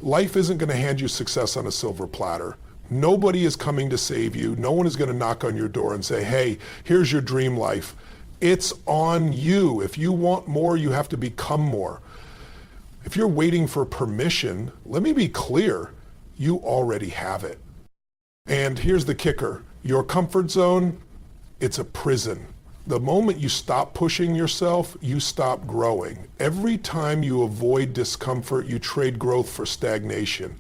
Life isn't going to hand you success on a silver platter. Nobody is coming to save you. No one is going to knock on your door and say, hey, here's your dream life. It's on you. If you want more, you have to become more. If you're waiting for permission, let me be clear, you already have it. And here's the kicker. Your comfort zone, it's a prison. The moment you stop pushing yourself, you stop growing. Every time you avoid discomfort, you trade growth for stagnation.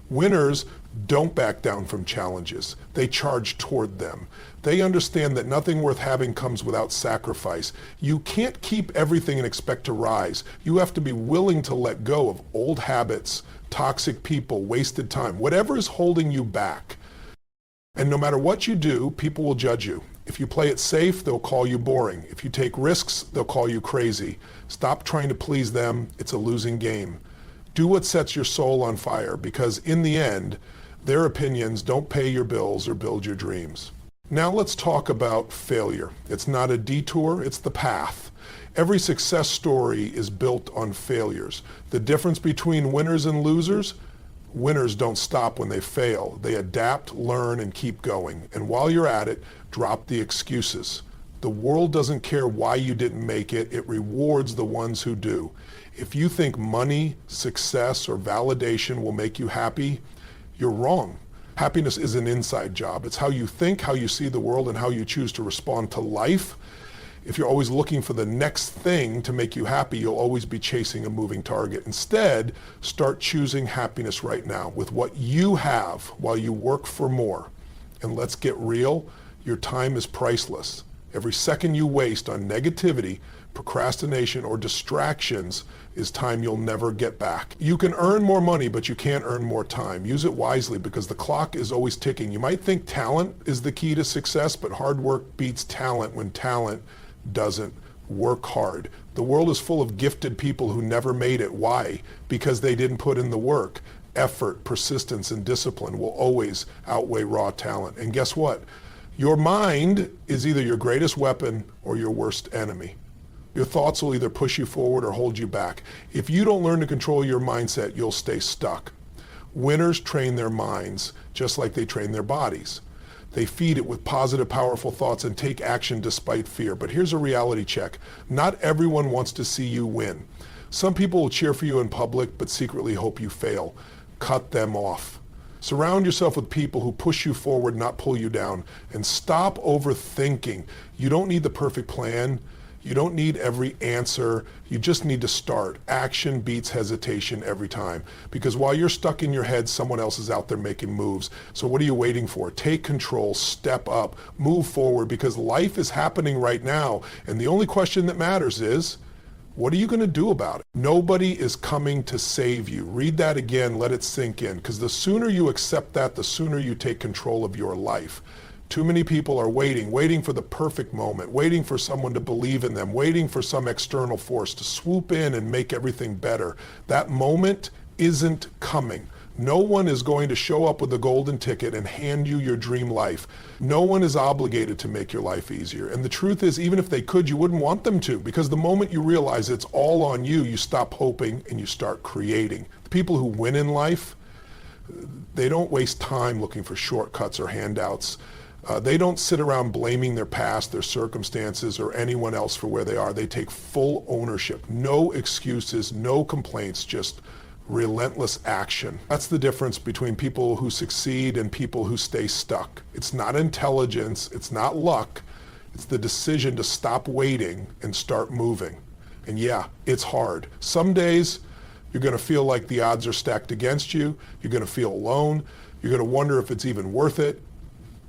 Winners don't back down from challenges. They charge toward them. They understand that nothing worth having comes without sacrifice. You can't keep everything and expect to rise. You have to be willing to let go of old habits, toxic people, wasted time, whatever is holding you back. And no matter what you do, people will judge you. If you play it safe, they'll call you boring. If you take risks, they'll call you crazy. Stop trying to please them. It's a losing game. Do what sets your soul on fire, because in the end, their opinions don't pay your bills or build your dreams. Now let's talk about failure. It's not a detour, it's the path. Every success story is built on failures. The difference between winners and losers: winners don't stop when they fail. They adapt, learn, and keep going. And while you're at it, drop the excuses. The world doesn't care why you didn't make it. It rewards the ones who do. If you think money, success, or validation will make you happy, you're wrong. Happiness is an inside job. It's how you think, how you see the world, and how you choose to respond to life. If you're always looking for the next thing to make you happy, you'll always be chasing a moving target. Instead, start choosing happiness right now with what you have while you work for more. And let's get real, your time is priceless. Every second you waste on negativity, procrastination, or distractions is time you'll never get back. You can earn more money, but you can't earn more time. Use it wisely, because the clock is always ticking. You might think talent is the key to success, but hard work beats talent when talent doesn't work hard. The world is full of gifted people who never made it. Why? Because they didn't put in the work. Effort, persistence, and discipline will always outweigh raw talent. And guess what? Your mind is either your greatest weapon or your worst enemy. Your thoughts will either push you forward or hold you back. If you don't learn to control your mindset, you'll stay stuck. Winners train their minds just like they train their bodies. They feed it with positive, powerful thoughts and take action despite fear. But here's a reality check. Not everyone wants to see you win. Some people will cheer for you in public, but secretly hope you fail. Cut them off. Surround yourself with people who push you forward, not pull you down. And stop overthinking. You don't need the perfect plan. You don't need every answer. You just need to start. Action beats hesitation every time. Because while you're stuck in your head, someone else is out there making moves. So what are you waiting for? Take control, step up, move forward, because life is happening right now. And the only question that matters is, what are you going to do about it? Nobody is coming to save you. Read that again, let it sink in. Because the sooner you accept that, the sooner you take control of your life. Too many people are waiting for the perfect moment, waiting for someone to believe in them, waiting for some external force to swoop in and make everything better. That moment isn't coming. No one is going to show up with a golden ticket and hand you your dream life. No one is obligated to make your life easier. And the truth is, even if they could, you wouldn't want them to, because the moment you realize it's all on you, you stop hoping and you start creating. The people who win in life, they don't waste time looking for shortcuts or handouts. They don't sit around blaming their past, their circumstances, or anyone else for where they are. They take full ownership. No excuses, no complaints, just relentless action. That's the difference between people who succeed and people who stay stuck. It's not intelligence, it's not luck, it's the decision to stop waiting and start moving. And yeah, it's hard. Some days you're going to feel like the odds are stacked against you, you're going to feel alone, you're going to wonder if it's even worth it.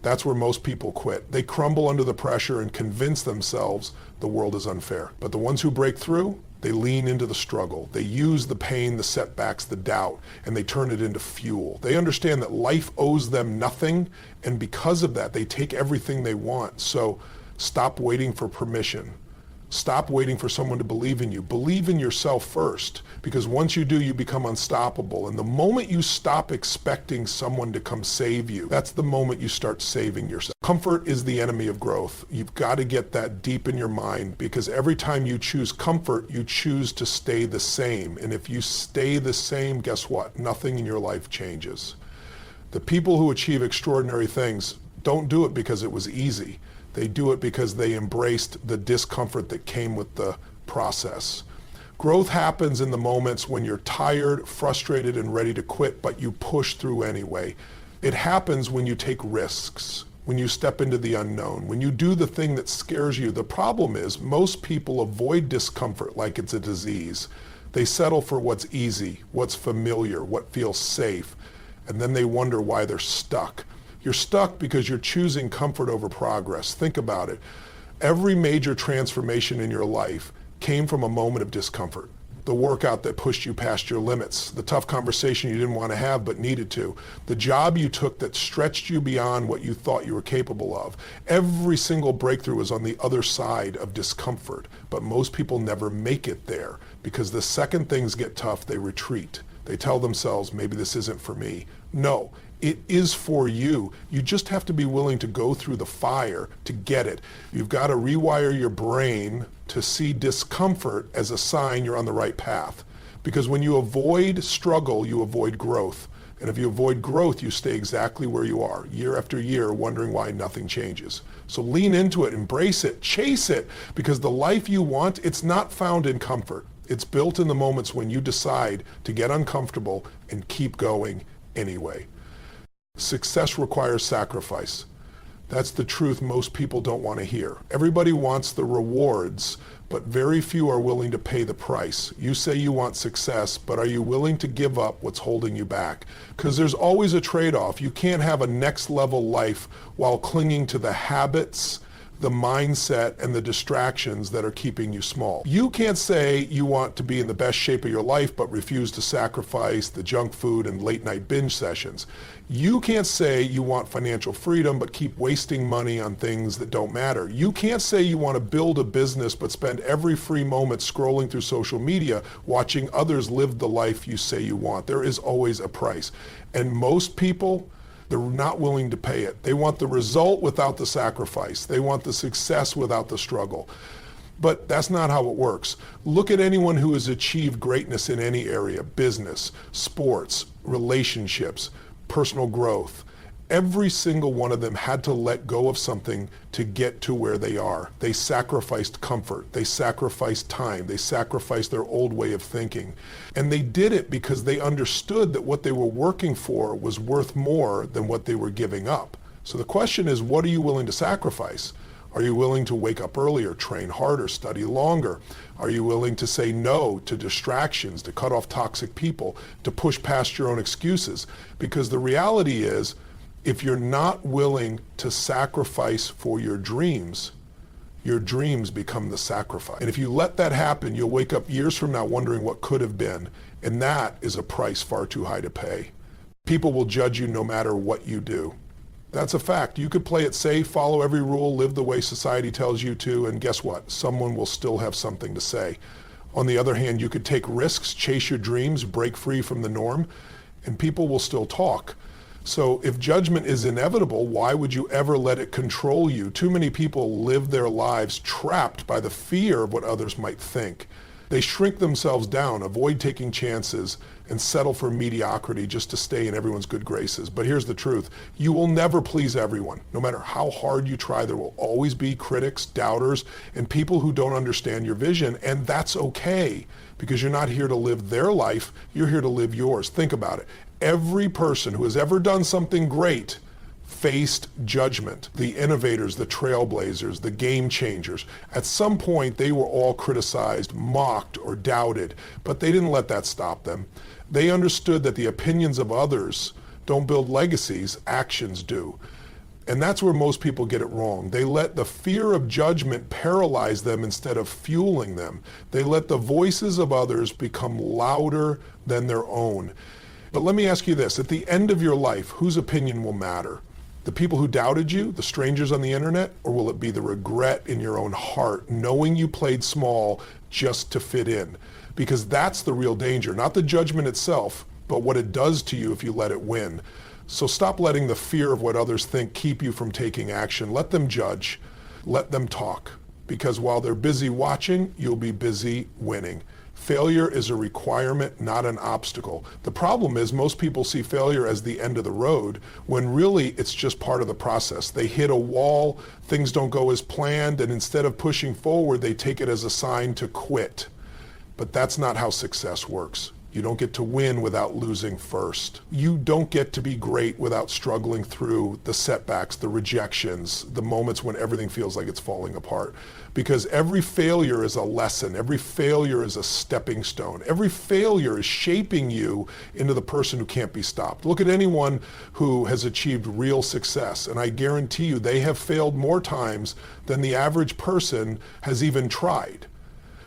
That's where most people quit. They crumble under the pressure and convince themselves the world is unfair. But the ones who break through, they lean into the struggle. They use the pain, the setbacks, the doubt, and they turn it into fuel. They understand that life owes them nothing, and because of that, they take everything they want. So stop waiting for permission. Stop waiting for someone to believe in you. Believe in yourself first, because once you do, you become unstoppable. And the moment you stop expecting someone to come save you, that's the moment you start saving yourself. Comfort is the enemy of growth. You've got to get that deep in your mind, because every time you choose comfort, you choose to stay the same. And if you stay the same, guess what? Nothing in your life changes. The people who achieve extraordinary things don't do it because it was easy. They do it because they embraced the discomfort that came with the process. Growth happens in the moments when you're tired, frustrated, and ready to quit, but you push through anyway. It happens when you take risks, when you step into the unknown, when you do the thing that scares you. The problem is most people avoid discomfort like it's a disease. They settle for what's easy, what's familiar, what feels safe, and then they wonder why they're stuck. You're stuck because you're choosing comfort over progress. Think about it. Every major transformation in your life came from a moment of discomfort. The workout that pushed you past your limits, the tough conversation you didn't want to have but needed to, the job you took that stretched you beyond what you thought you were capable of. Every single breakthrough is on the other side of discomfort, but most people never make it there, because the second things get tough, they retreat. They tell themselves, maybe this isn't for me. No, it is for you. You just have to be willing to go through the fire to get it. You've got to rewire your brain to see discomfort as a sign you're on the right path. Because when you avoid struggle, you avoid growth. And if you avoid growth, you stay exactly where you are, year after year, wondering why nothing changes. So lean into it, embrace it, chase it, because the life you want, it's not found in comfort. It's built in the moments when you decide to get uncomfortable and keep going anyway. Success requires sacrifice. That's the truth most people don't want to hear. Everybody wants the rewards, but very few are willing to pay the price. You say you want success, but are you willing to give up what's holding you back? Because there's always a trade-off. You can't have a next level life while clinging to the habits, the mindset, and the distractions that are keeping you small. You can't say you want to be in the best shape of your life but refuse to sacrifice the junk food and late night binge sessions. You can't say you want financial freedom but keep wasting money on things that don't matter. You can't say you want to build a business but spend every free moment scrolling through social media watching others live the life you say you want. There is always a price. And most people, they're not willing to pay it. They want the result without the sacrifice. They want the success without the struggle. But that's not how it works. Look at anyone who has achieved greatness in any area: business, sports, relationships, personal growth. Every single one of them had to let go of something to get to where they are. They sacrificed comfort. They sacrificed time. They sacrificed their old way of thinking. And they did it because they understood that what they were working for was worth more than what they were giving up. So the question is, what are you willing to sacrifice? Are you willing to wake up earlier, train harder, study longer? Are you willing to say no to distractions, to cut off toxic people, to push past your own excuses? Because the reality is, if you're not willing to sacrifice for your dreams become the sacrifice. And if you let that happen, you'll wake up years from now wondering what could have been. And that is a price far too high to pay. People will judge you no matter what you do. That's a fact. You could play it safe, follow every rule, live the way society tells you to, and guess what? Someone will still have something to say. On the other hand, you could take risks, chase your dreams, break free from the norm, and people will still talk. So if judgment is inevitable, why would you ever let it control you? Too many people live their lives trapped by the fear of what others might think. They shrink themselves down, avoid taking chances, and settle for mediocrity just to stay in everyone's good graces. But here's the truth. You will never please everyone. No matter how hard you try, there will always be critics, doubters, and people who don't understand your vision, and that's okay, because you're not here to live their life, you're here to live yours. Think about it. Every person who has ever done something great faced judgment. The innovators, the trailblazers, the game changers. At some point, they were all criticized, mocked, or doubted, but they didn't let that stop them. They understood that the opinions of others don't build legacies, actions do. And that's where most people get it wrong. They let the fear of judgment paralyze them instead of fueling them. They let the voices of others become louder than their own. But let me ask you this, at the end of your life, whose opinion will matter? The people who doubted you, the strangers on the internet, or will it be the regret in your own heart, knowing you played small just to fit in? Because that's the real danger, not the judgment itself, but what it does to you if you let it win. So stop letting the fear of what others think keep you from taking action. Let them judge, let them talk, because while they're busy watching, you'll be busy winning. Failure is a requirement, not an obstacle. The problem is most people see failure as the end of the road, when really it's just part of the process. They hit a wall, things don't go as planned, and instead of pushing forward, they take it as a sign to quit. But that's not how success works. You don't get to win without losing first. You don't get to be great without struggling through the setbacks, the rejections, the moments when everything feels like it's falling apart. Because every failure is a lesson. Every failure is a stepping stone. Every failure is shaping you into the person who can't be stopped. Look at anyone who has achieved real success, and I guarantee you they have failed more times than the average person has even tried.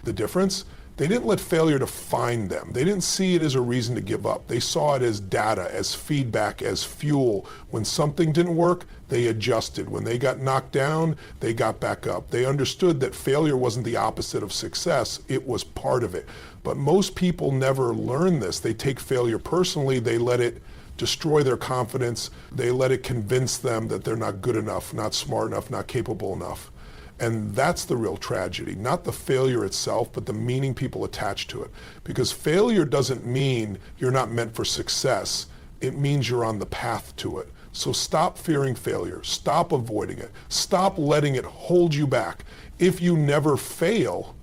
The difference? They didn't let failure define them. They didn't see it as a reason to give up. They saw it as data, as feedback, as fuel. When something didn't work, they adjusted. When they got knocked down, they got back up. They understood that failure wasn't the opposite of success, it was part of it. But most people never learn this. They take failure personally, they let it destroy their confidence, they let it convince them that they're not good enough, not smart enough, not capable enough. And that's the real tragedy, not the failure itself, but the meaning people attach to it. Because failure doesn't mean you're not meant for success. It means you're on the path to it. So stop fearing failure. Stop avoiding it. Stop letting it hold you back. If you never fail,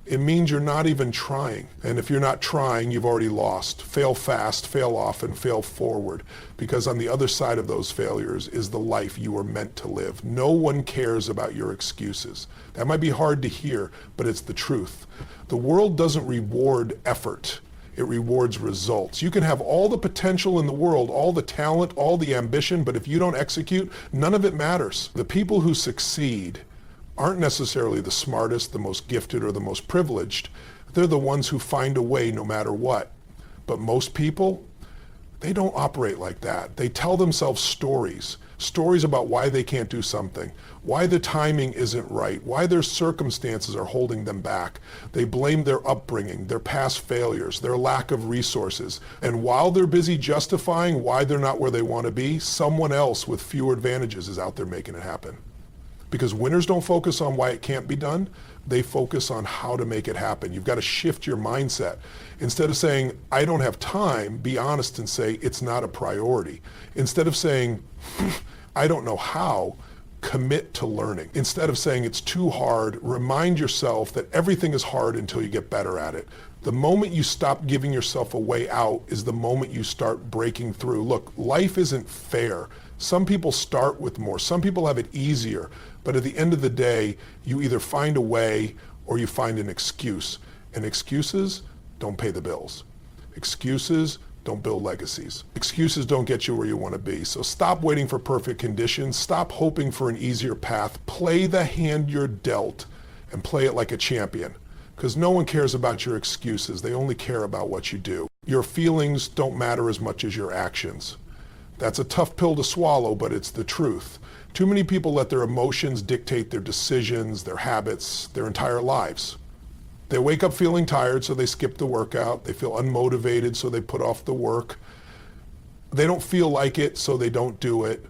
it means you're not even trying. And if you're not trying, you've already lost. Fail fast, fail often, fail forward. Because on the other side of those failures is the life you were meant to live. No one cares about your excuses. That might be hard to hear, but it's the truth. The world doesn't reward effort. It rewards results. You can have all the potential in the world, all the talent, all the ambition, but if you don't execute, none of it matters. The people who succeed aren't necessarily the smartest, the most gifted, or the most privileged. They're the ones who find a way no matter what. But most people, they don't operate like that. They tell themselves stories about why they can't do something, why the timing isn't right, why their circumstances are holding them back. They blame their upbringing, their past failures, their lack of resources. And while they're busy justifying why they're not where they want to be, someone else with fewer advantages is out there making it happen. Because winners don't focus on why it can't be done, they focus on how to make it happen. You've got to shift your mindset. Instead of saying, I don't have time, be honest and say, it's not a priority. Instead of saying, I don't know how, commit to learning. Instead of saying it's too hard, remind yourself that everything is hard until you get better at it. The moment you stop giving yourself a way out is the moment you start breaking through. Look, life isn't fair. Some people start with more. Some people have it easier. But at the end of the day, you either find a way or you find an excuse. And excuses don't pay the bills. Excuses don't build legacies. Excuses don't get you where you want to be. So stop waiting for perfect conditions. Stop hoping for an easier path. Play the hand you're dealt and play it like a champion. Because no one cares about your excuses. They only care about what you do. Your feelings don't matter as much as your actions. That's a tough pill to swallow, but it's the truth. Too many people let their emotions dictate their decisions, their habits, their entire lives. They wake up feeling tired, so they skip the workout. They feel unmotivated, so they put off the work. They don't feel like it, so they don't do it.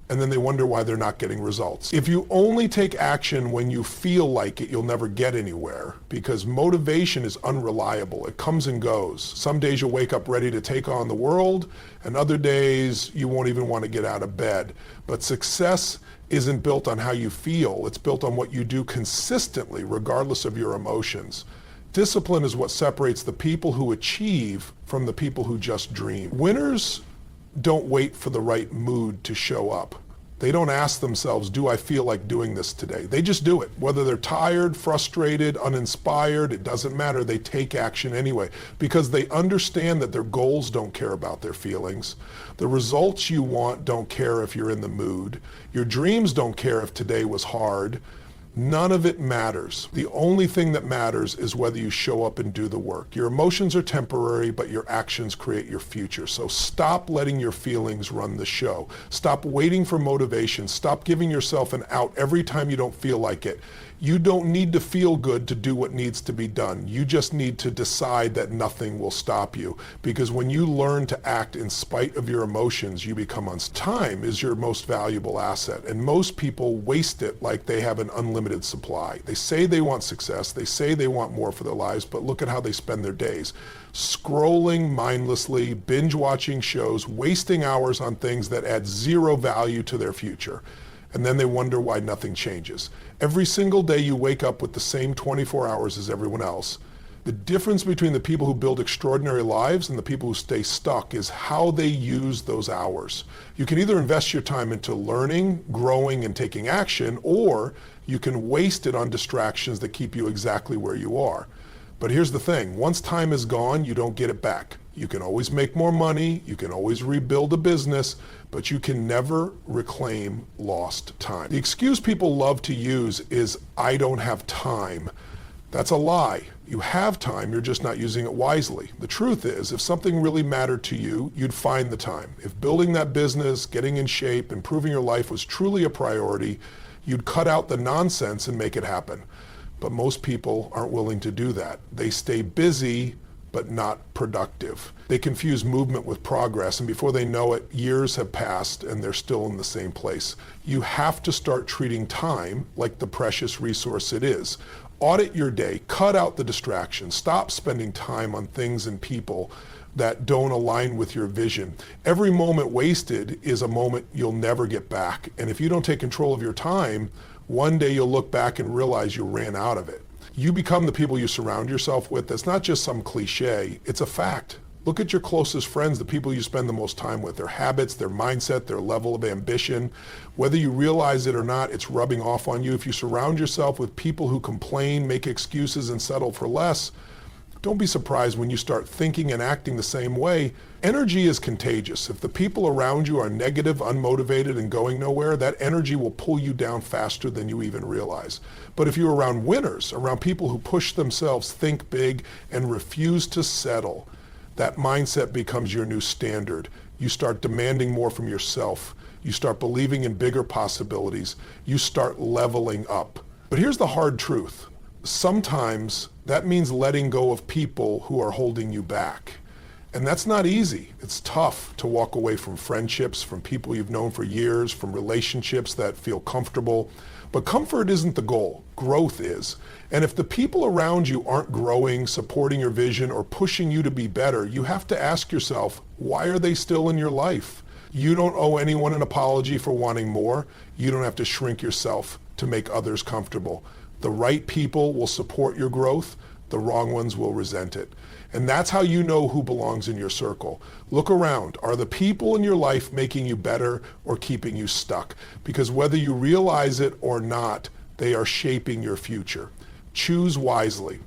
And then they wonder why they're not getting results. If you only take action when you feel like it, you'll never get anywhere, because motivation is unreliable. It comes and goes. Some days you'll wake up ready to take on the world, and other days you won't even want to get out of bed. But success isn't built on how you feel. It's built on what you do consistently, regardless of your emotions. Discipline is what separates the people who achieve from the people who just dream. Winners don't wait for the right mood to show up. They don't ask themselves, do I feel like doing this today? They just do it. Whether they're tired, frustrated, uninspired, it doesn't matter. They take action anyway because they understand that their goals don't care about their feelings. The results you want don't care if you're in the mood. Your dreams don't care if today was hard. None of it matters. The only thing that matters is whether you show up and do the work. Your emotions are temporary, but your actions create your future. So stop letting your feelings run the show. Stop waiting for motivation. Stop giving yourself an out every time you don't feel like it. You don't need to feel good to do what needs to be done. You just need to decide that nothing will stop you. Because when you learn to act in spite of your emotions, you become unstoppable. Time is your most valuable asset, and most people waste it like they have an unlimited supply. They say they want success, they say they want more for their lives, but look at how they spend their days. Scrolling mindlessly, binge watching shows, wasting hours on things that add zero value to their future. And then they wonder why nothing changes. Every single day you wake up with the same 24 hours as everyone else. The difference between the people who build extraordinary lives and the people who stay stuck is how they use those hours. You can either invest your time into learning, growing, and taking action, or you can waste it on distractions that keep you exactly where you are. But here's the thing, once time is gone, you don't get it back. You can always make more money, you can always rebuild a business, but you can never reclaim lost time. The excuse people love to use is, I don't have time. That's a lie. You have time, you're just not using it wisely. The truth is, if something really mattered to you, you'd find the time. If building that business, getting in shape, improving your life was truly a priority, you'd cut out the nonsense and make it happen. But most people aren't willing to do that. They stay busy, but not productive. They confuse movement with progress, and before they know it, years have passed and they're still in the same place. You have to start treating time like the precious resource it is. Audit your day, cut out the distractions, stop spending time on things and people that don't align with your vision. Every moment wasted is a moment you'll never get back. And if you don't take control of your time, one day you'll look back and realize you ran out of it. You become the people you surround yourself with. That's not just some cliche, it's a fact. Look at your closest friends, the people you spend the most time with, their habits, their mindset, their level of ambition. Whether you realize it or not, it's rubbing off on you. If you surround yourself with people who complain, make excuses, and settle for less, don't be surprised when you start thinking and acting the same way. Energy is contagious. If the people around you are negative, unmotivated, and going nowhere, that energy will pull you down faster than you even realize. But if you're around winners, around people who push themselves, think big, and refuse to settle, that mindset becomes your new standard. You start demanding more from yourself. You start believing in bigger possibilities. You start leveling up. But here's the hard truth. Sometimes that means letting go of people who are holding you back. And that's not easy. It's tough to walk away from friendships, from people you've known for years, from relationships that feel comfortable. But comfort isn't the goal. Growth is. And if the people around you aren't growing, supporting your vision, or pushing you to be better, you have to ask yourself, why are they still in your life? You don't owe anyone an apology for wanting more. You don't have to shrink yourself to make others comfortable. The right people will support your growth. The wrong ones will resent it. And that's how you know who belongs in your circle. Look around. Are the people in your life making you better or keeping you stuck? Because whether you realize it or not, they are shaping your future. Choose wisely.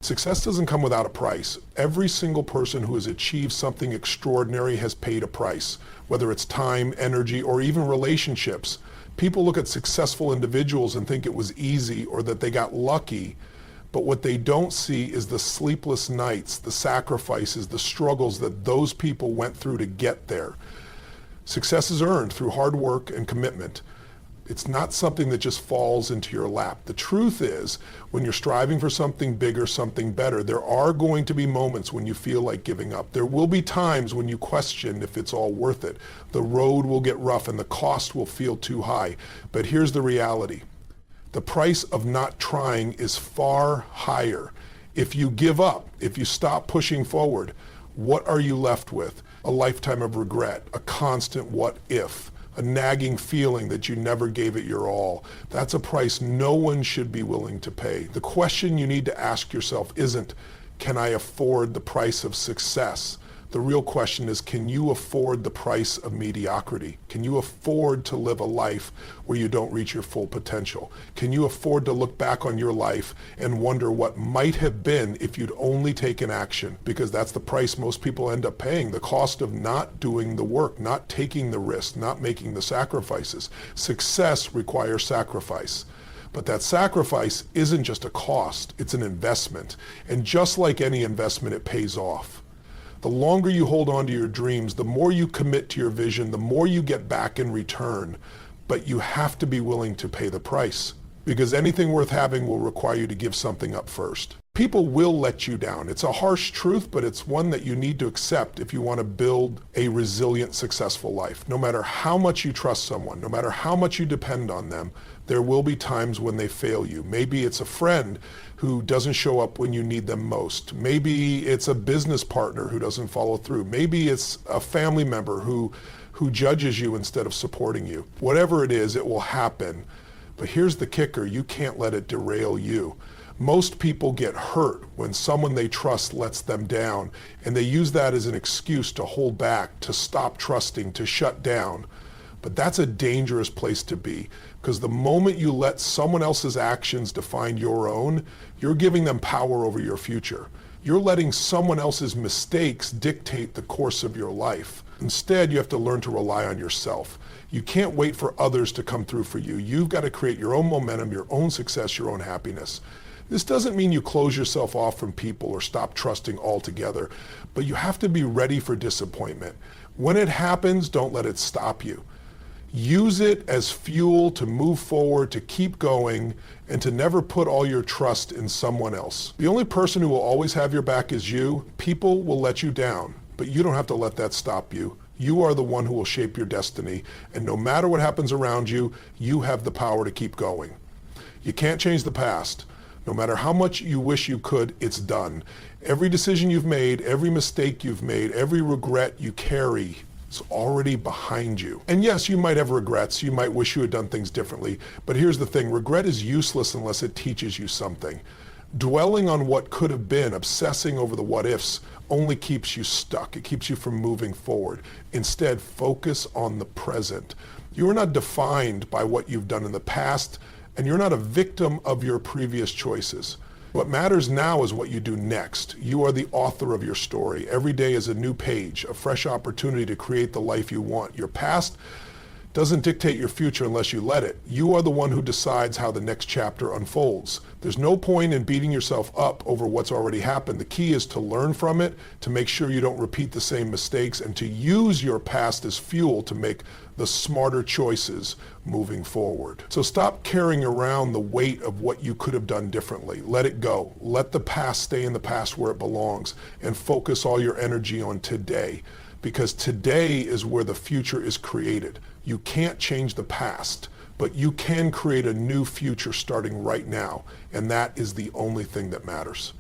Success doesn't come without a price. Every single person who has achieved something extraordinary has paid a price, whether it's time, energy, or even relationships. People look at successful individuals and think it was easy or that they got lucky. But what they don't see is the sleepless nights, the sacrifices, the struggles that those people went through to get there. Success is earned through hard work and commitment. It's not something that just falls into your lap. The truth is, when you're striving for something bigger, something better, there are going to be moments when you feel like giving up. There will be times when you question if it's all worth it. The road will get rough and the cost will feel too high. But here's the reality. The price of not trying is far higher. If you give up, if you stop pushing forward, what are you left with? A lifetime of regret, a constant what if, a nagging feeling that you never gave it your all. That's a price no one should be willing to pay. The question you need to ask yourself isn't, can I afford the price of success? The real question is, can you afford the price of mediocrity? Can you afford to live a life where you don't reach your full potential? Can you afford to look back on your life and wonder what might have been if you'd only taken action? Because that's the price most people end up paying, the cost of not doing the work, not taking the risk, not making the sacrifices. Success requires sacrifice. But that sacrifice isn't just a cost, it's an investment. And just like any investment, it pays off. The longer you hold on to your dreams, the more you commit to your vision, the more you get back in return. But you have to be willing to pay the price, because anything worth having will require you to give something up first. People will let you down. It's a harsh truth, but it's one that you need to accept if you want to build a resilient, successful life. No matter how much you trust someone, no matter how much you depend on them, there will be times when they fail you. Maybe it's a friend who doesn't show up when you need them most. Maybe it's a business partner who doesn't follow through. Maybe it's a family member who judges you instead of supporting you. Whatever it is, it will happen. But here's the kicker, you can't let it derail you. Most people get hurt when someone they trust lets them down, and they use that as an excuse to hold back, to stop trusting, to shut down. But that's a dangerous place to be, because the moment you let someone else's actions define your own, you're giving them power over your future. You're letting someone else's mistakes dictate the course of your life. Instead, you have to learn to rely on yourself. You can't wait for others to come through for you. You've got to create your own momentum, your own success, your own happiness. This doesn't mean you close yourself off from people or stop trusting altogether, but you have to be ready for disappointment. When it happens, don't let it stop you. Use it as fuel to move forward, to keep going, and to never put all your trust in someone else. The only person who will always have your back is you. People will let you down, but you don't have to let that stop you. You are the one who will shape your destiny, and no matter what happens around you, you have the power to keep going. You can't change the past. No matter how much you wish you could, it's done. Every decision you've made, every mistake you've made, every regret you carry is already behind you. And yes, you might have regrets. You might wish you had done things differently. But here's the thing, regret is useless unless it teaches you something. Dwelling on what could have been, obsessing over the what ifs, only keeps you stuck. It keeps you from moving forward. Instead, focus on the present. You are not defined by what you've done in the past, and you're not a victim of your previous choices. What matters now is what you do next. You are the author of your story. Every day is a new page, a fresh opportunity to create the life you want. Your past doesn't dictate your future unless you let it. You are the one who decides how the next chapter unfolds. There's no point in beating yourself up over what's already happened. The key is to learn from it, to make sure you don't repeat the same mistakes, and to use your past as fuel to make the smarter choices moving forward. So stop carrying around the weight of what you could have done differently. Let it go. Let the past stay in the past where it belongs, and focus all your energy on today, because today is where the future is created. You can't change the past, but you can create a new future starting right now, and that is the only thing that matters.